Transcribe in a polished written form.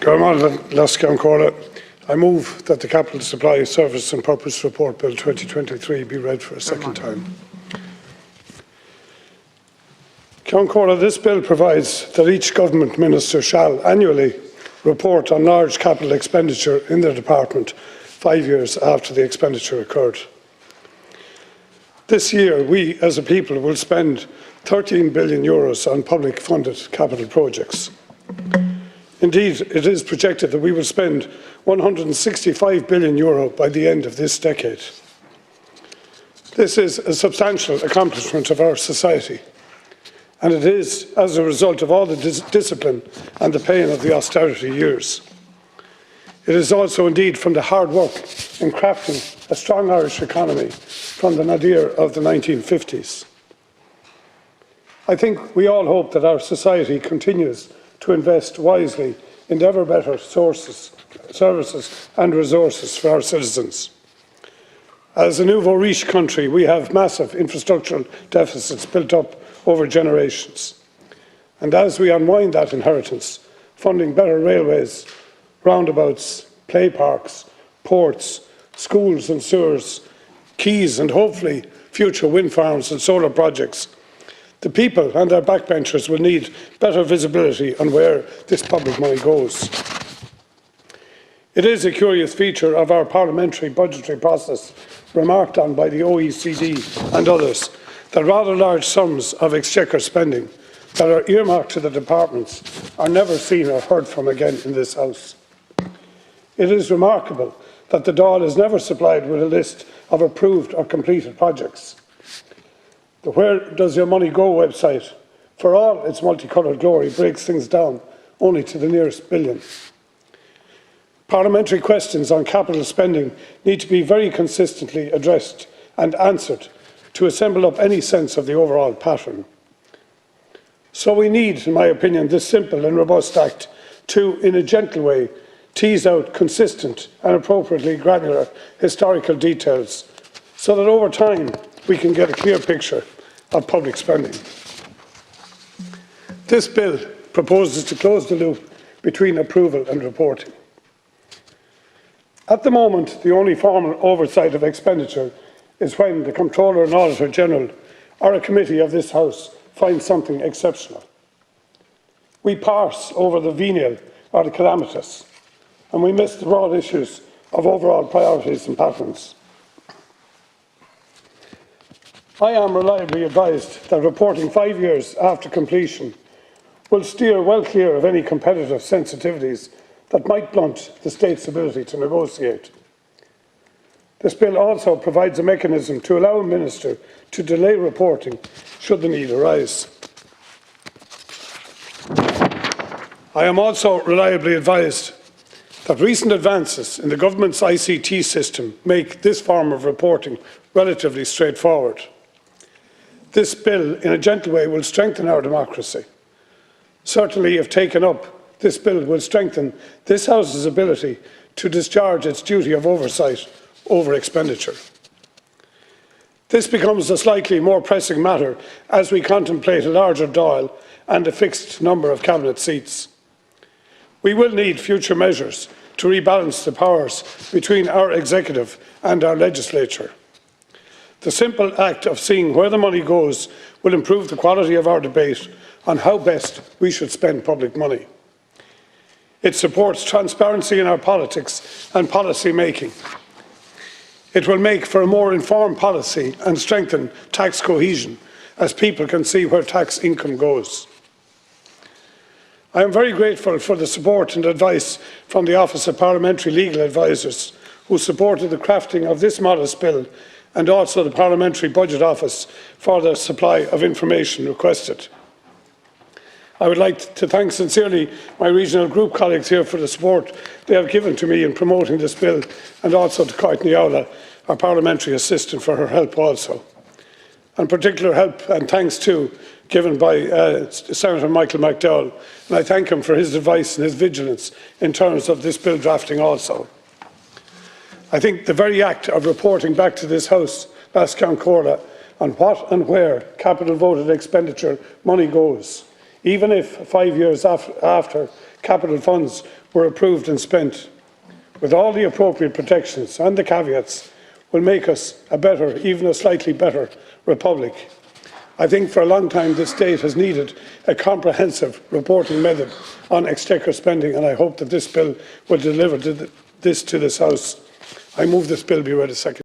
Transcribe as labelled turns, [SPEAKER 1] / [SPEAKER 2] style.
[SPEAKER 1] I move that the Capital Supply Service and Purpose Report Bill 2023 be read for a second time. This bill provides that each government minister shall annually report on large capital expenditure in their department 5 years after the expenditure occurred. This year, we as a people will spend €13 billion on public funded capital projects. Indeed, it is projected that we will spend €165 billion by the end of this decade. This is a substantial accomplishment of our society, and it is as a result of all the discipline and the pain of the austerity years. It is also indeed from the hard work in crafting a strong Irish economy from the nadir of the 1950s. I think we all hope that our society continues to invest wisely in ever better services and resources for our citizens. As a nouveau riche country, we have massive infrastructural deficits built up over generations. And as we unwind that inheritance, funding better railways, roundabouts, play parks, ports, schools and sewers, quays and hopefully future wind farms and solar projects, the people and their backbenchers will need better visibility on where this public money goes. It is a curious feature of our parliamentary budgetary process, remarked on by the OECD and others, that rather large sums of exchequer spending that are earmarked to the departments are never seen or heard from again in this House. It is remarkable that the Dáil is never supplied with a list of approved or completed projects. The Where Does Your Money Go website, for all its multicoloured glory, breaks things down only to the nearest billion. Parliamentary questions on capital spending need to be very consistently addressed and answered to assemble up any sense of the overall pattern. So we need, in my opinion, this simple and robust Act to, in a gentle way, tease out consistent and appropriately granular historical details so that over time we can get a clear picture of public spending. This bill proposes to close the loop between approval and reporting. At the moment, the only formal oversight of expenditure is when the Comptroller and Auditor General or a committee of this House finds something exceptional. We parse over the venial or the calamitous, and we miss the broad issues of overall priorities and patterns. I am reliably advised that reporting 5 years after completion will steer well clear of any competitive sensitivities that might blunt the state's ability to negotiate. This bill also provides a mechanism to allow a minister to delay reporting should the need arise. I am also reliably advised that recent advances in the government's ICT system make this form of reporting relatively straightforward. This bill, in a gentle way, will strengthen our democracy. Certainly, if taken up, this bill will strengthen this House's ability to discharge its duty of oversight over expenditure. This becomes a slightly more pressing matter as we contemplate a larger Dáil and a fixed number of cabinet seats. We will need future measures to rebalance the powers between our executive and our legislature. The simple act of seeing where the money goes will improve the quality of our debate on how best we should spend public money. It supports transparency in our politics and policy making. It will make for a more informed policy and strengthen tax cohesion as people can see where tax income goes. I am very grateful for the support and advice from the Office of Parliamentary Legal Advisers who supported the crafting of this modest bill, and also the Parliamentary Budget Office for the supply of information requested. I would like to thank sincerely my regional group colleagues here for the support they have given to me in promoting this bill, and also to Courtney Owla, our parliamentary assistant, for her help also. And particular help and thanks too given by Senator Michael McDowell, and I thank him for his advice and his vigilance in terms of this bill drafting also. I think the very act of reporting back to this House, Bas Ceann Comhairle, on what and where capital voted expenditure money goes, even if 5 years after capital funds were approved and spent, with all the appropriate protections and the caveats, will make us a better, even a slightly better republic. I think for a long time this state has needed a comprehensive reporting method on exchequer spending, and I hope that this bill will deliver this to this House. I move this bill be read as second.